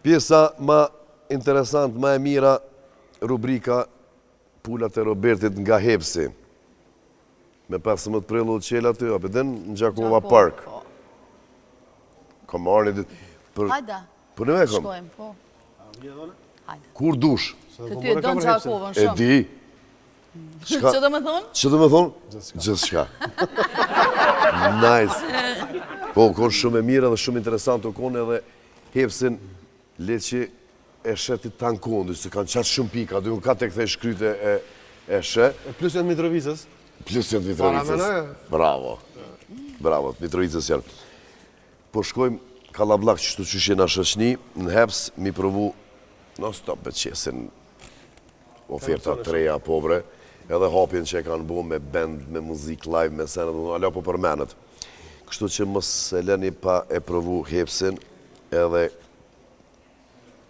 Pjesa ma interesant, ma e mira, rubrika Pulat e Robertit nga Hepsi. Me 15 prillu të qela ty, apo den në Gjakova Park. Ka marrë një ditë. Hajda, Për në me kam. shkojmë, po. Kur dush? Të ty e donë Gjakovën E shumë. di. Që do me thonë? Që do me thonë? Gjithë shka. Nice. Po, konë shumë e mira dhe shumë interesant të konë edhe Hepsin le që e shetit tankondi, se kanë qatë shumë pika, dhe unë ka të këthej shkryte e she. Plus janë Mitrovicës. Plus janë Mitrovicës. Bravo. Bravo, Mitrovicës janë. Po shkojmë Kalablak që që shena shëshni, në Heps mi provu non stop me qesin oferta të reja pobre, edhe hapjen që e kanë bo me band, me muzik live, me senet, ala po përmenet. Kështu që mos e leni pa e provu Hepsin, edhe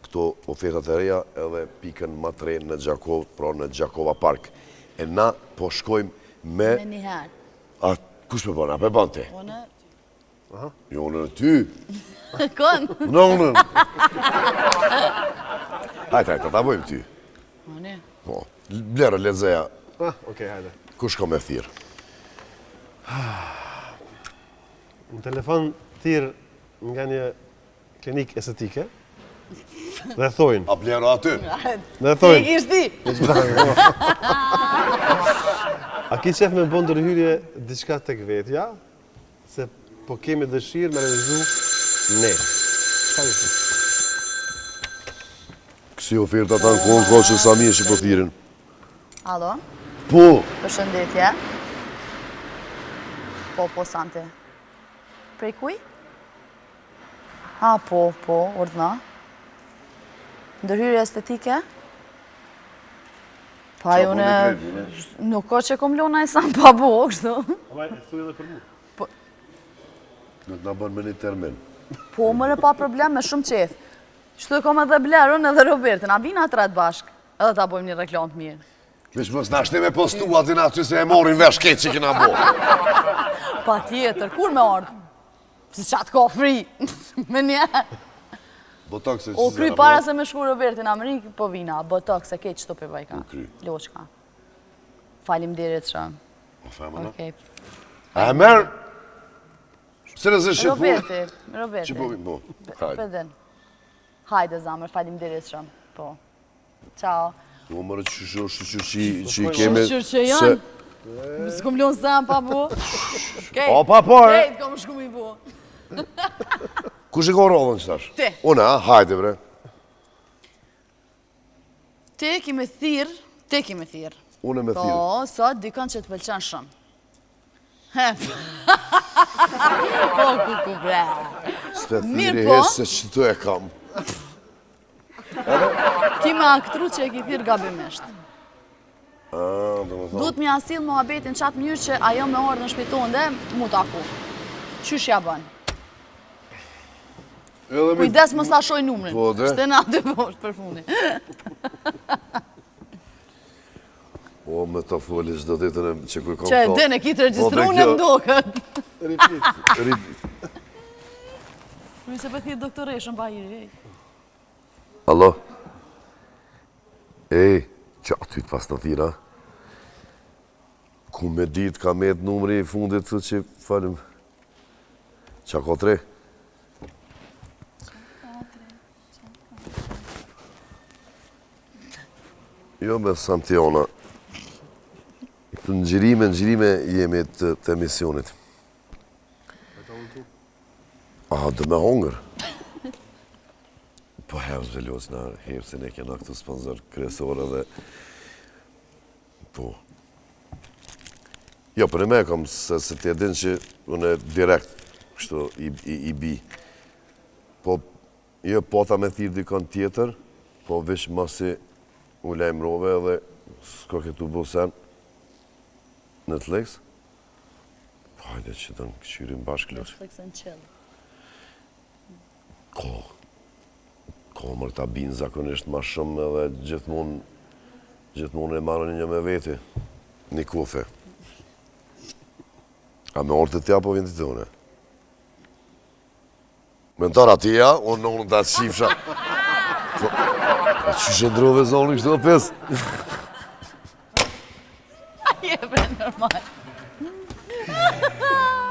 këto ofertat e reja, edhe pikën ma të rejnë në Gjakov, pra në Gjakova Park. E na po shkojmë me... Me njëherë. A, kush me bëna, pe ban ti? One... Jo, në ty. Kënë? Në unë. Hajtë, ta bojmë ty. One? Po, blerë, lezeja. Okej, hajde. Kush ka me thirë? Në telefon thirë nga një klinik estetike, dhe thojnë. A blerë aty? Dhe Ti e thojnë. kishtë ti? A ki qef me bëndë rëhyrje diçka tek vetja, se po kemi dëshirë me realizu ne. Shka një thë? Kësi oferta ta në kohën kohë që sa mirë që po thirin. Alo, Po, përshëndetje. Po, Sante. Prej kuj? Po, urdhna. Ndërhyrje estetike? Pa, jone... Nuk ka që kom lona e sa më pa bo, kështu. Ama e thuj edhe për mu. në të nga bënë me një termin. Po, mërë pa problem, me shumë qef. Qështu e kom edhe Blerën edhe Robertin, a bina të ratë bashkë, edhe ta bojmë një reklam të mirë. Vesh mos na shte me postu atë na që se e morin vesh ketë që kina bo. Pa tjetër, kur me ardhë? Si qatë ka free, me njerë. Botox e O kry para se me shku Robertin Amerikë, po vina, botox e keq qëto për bajka. U kry. Loqka. Falim dirit shumë. O femëna? Okej. A merë? Se nëse shqipë Roberti. Që po vinë, po. Hajde. Pedin. Hajde zamër, falim dirit shumë. Po. Ciao. Po mërë që i keme... Shqyrë që janë. S'kom lonë zemë pa bu. O, pa po, e? Kejt, kom shku mi bu. Kush i ka rollën që tash? Ti. Une, a? Hajde, bre. Ti ki me thirë. Une me thirë. Po, sot dikon që të pëlqen shumë. Po, kuku, bre. S'pe Mirë thiri po. hesë se që të e kam. Ki me aktru që e ki thirë gabimisht. Do më thonë. Duhet mi asil muhabetin qatë mënyrë që ajo me orë në shpitonde, mu taku. Qysh ja bën? Kujdes mos ta shoj numrin. Po, dhe? Shte na dy poshtë për fundi. O, me ta foli çdo ditën e që kuj kam Që e dene ki të registru në mdokët. Ripit. Kërë se për thirë doktoreshën pa i. Alo? Ej, që aty të pas në thira? Ku me ditë ka met numri i fundit të që falim? Qa ka 3? Jo me Santiona. Të ngjirime jemi të emisionit. Dhe me hongër. Po Hepsi Veloç na Hepsin e kena këtu sponsor kryesor edhe po. Jo, për e me kam se ti e din që unë direkt kështu i bi. Po, jo pota me thirë dikon tjetër, po vish masi u lajmërove edhe s'ka këtu busen në Netflix. Po, hajde që të në këshyrim bashkë lësh. Netflix and chill. Ko mërë ta binë zakonisht ma shumë edhe gjithmonë e marrën një me veti, një kofe. A me orë të tja po vjen të une? Me në tëra tja, unë të atë shifësha. A që shëndrove zoni kështë dhe pes? Je bre normal.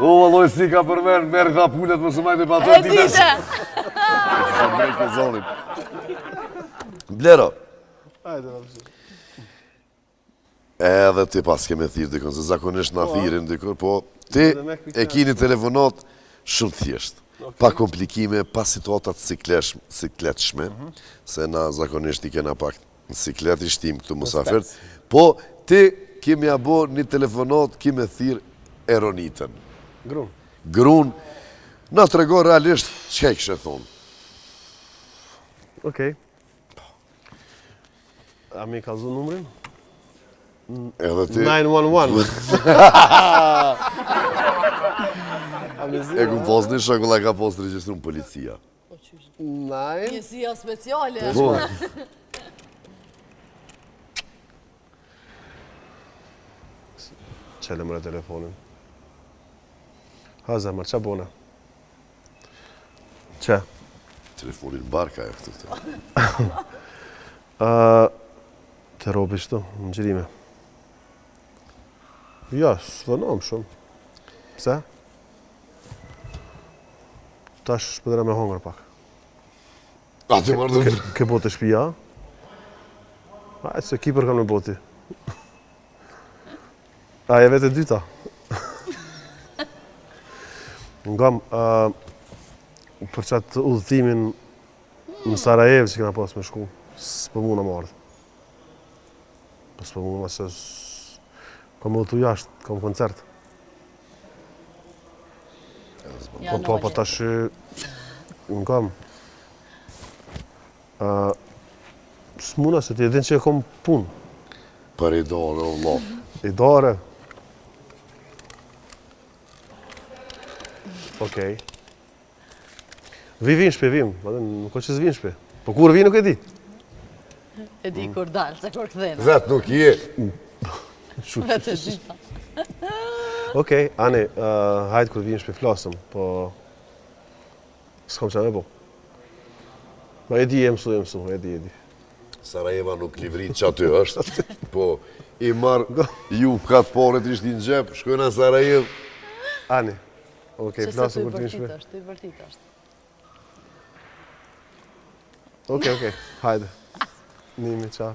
O, valloj si ka për merë ka pullet më së majtë pa të E dite! Që shëndrove këtë zoni. Blero. Hajde, vapsi. Edhe ti pas keme thirë dikon, se zakonisht na thirin dikon, po ti e kini telefonat shumë thjesht. Pa komplikime, pa situatat sikletshme, se na zakonisht i kena pak në siklet i shtim këtu musafert, po ti kemi abo një telefonat, kime thirë eronitën. Grun. Grun, na të rego realisht, që e kështë thonë? Okej. A mi ka zu numrin? Edhe ti... 911. A mi zi? E ku pos një shakulla ka pos të regjistru në policia. 9. Njësia speciale. Po, Qele mëre telefonin. Ha zemër, qa bona? Qa? telefonin barka e këtë të. Të robi shtu, në gjirime. Ja, s'vënom shumë. Pse? Tash pëdera me hongër pak. A të mardhëm. Ke botë shpia? Ajë, se kipër kam në boti. A, e vete dyta. Ngam, për qatë udhëtimin në Sarajev që kena pas me shku, s'për muna më ardhë. S'për muna se kam udhëtu jashtë, kam koncert. Po tash, ngam, s'muna se ti e din që e kom punë. Për i dore, o Allah. I dore. Okej. Vin shpe, vim. Nuk o që s'vin shpe. Po kur vi nuk e di. E di kur dalë, se kur këthena. Vetë nuk je. Vetë e dita. Okej, Ani, hajtë kur vin shpe flasëm, po... S'kam qa me bo. Ma e di, e mësu, e di. Sarajeva nuk livrit që aty është, po i marë ju katë paret ishti në gjep, shkojna në Sarajev. Ani, okej, Që se flasëm të kur të vin shpe. i vërtit është. Okej, hajde. Nimi, qa.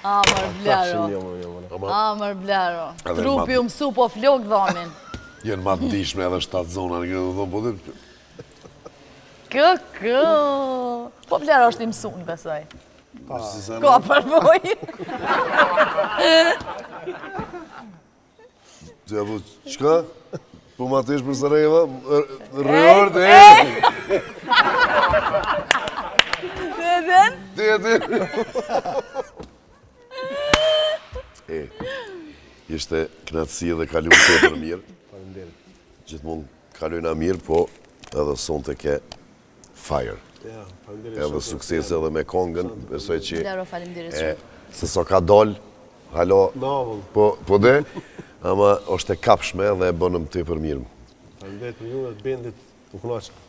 Amër blaro. Jo, Amër blaro. Edhe Trupi u mësu po flok dhamin. Jenë ma të dishme edhe 7 zona në këtë dhe thonë, po dhe... Kë. Po blaro është i mësun, besoj. Si sa Ka përvoj. Të ja du, qka? Po ma të ish për Sarajeva? Rëvër të e! Të edhen? E, ishte knatësi dhe kalu të për mirë. Gjithmonë kalujna mirë, po edhe son të ke fire. Edhe suksese edhe me kongën, besoj që... Blaro, falimderit shumë. Se so ka doll, halo, po dhe, ama është e kapshme dhe e bënëm të për mirë. Falimderit një dhe të bendit në knaqë.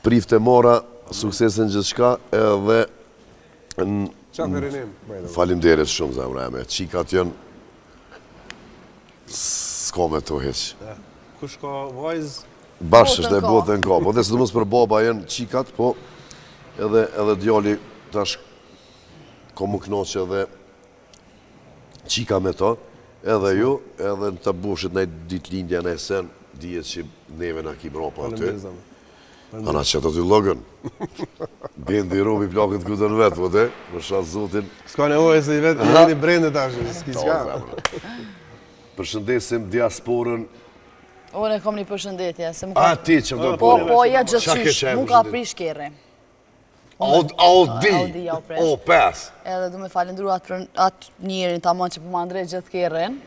Prift e mora, suksesen gjithë shka, edhe... Qa të rinim? Falimderit shumë, zemra e me. Qikat jënë... S'ko me të heq. Kush ka vajzë? Bashkë është e botën ka. Po dhe së të mësë për baba jenë qikat, po edhe djali tash ko më knoqë edhe qika me to, edhe ju, edhe në të bushit në ditë lindja në esen, dijet që neve në ki bropa aty. Ana që të ty logën. Bendi robi plakët këtë në vetë, po dhe, më shatë zotin. S'ka nevojë se i vetë në jeni brende tash, s'ki s'ka. Përshëndesim diasporën. Unë e kom një përshëndetje, se më A ka... ti që më të Po, përë. ja gjithësysh, mu ka prish kere. Audi, ja u pres. o pes. Edhe du me falendru atë njerin të amon që po më andrej gjithë keren,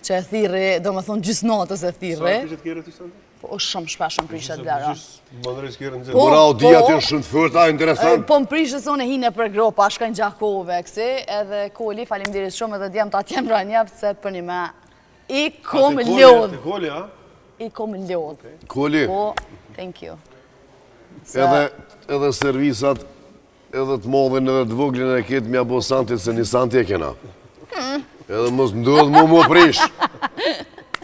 që e thirri, do me thonë gjysë natës e thirri. Prishet kere ty sënë? Po, shumë shpeshëm prishet blara. Më ndrejsh kere në Po, Mora Audi aty është shumë të fërta, interesant. Po më prishës unë e hine për gropa, shkajnë gjakove, kësi, edhe koli, falimderit shumë, edhe djemë të atjem ranjep, se të për një me. I kom lodh. Koli, a? I kom lodh. Koli, Po, thank you. edhe servisat edhe të modhin edhe të voglin e ketë mja bo santit se një santi e kena. Edhe mos ndodhë mu prish.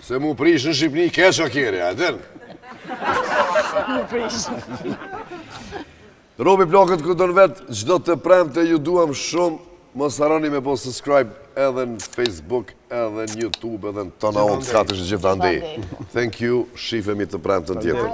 Se mu prish në Shqipni keqa kjeri, a din? Mu prish. Robi plakët këtër vetë, gjdo të premte ju duham shumë, mos harani me po subscribe edhe në Facebook, edhe në YouTube, edhe në tona onë, s'ka të gjithë andej. Thank you, shifemi të premtën tjetër.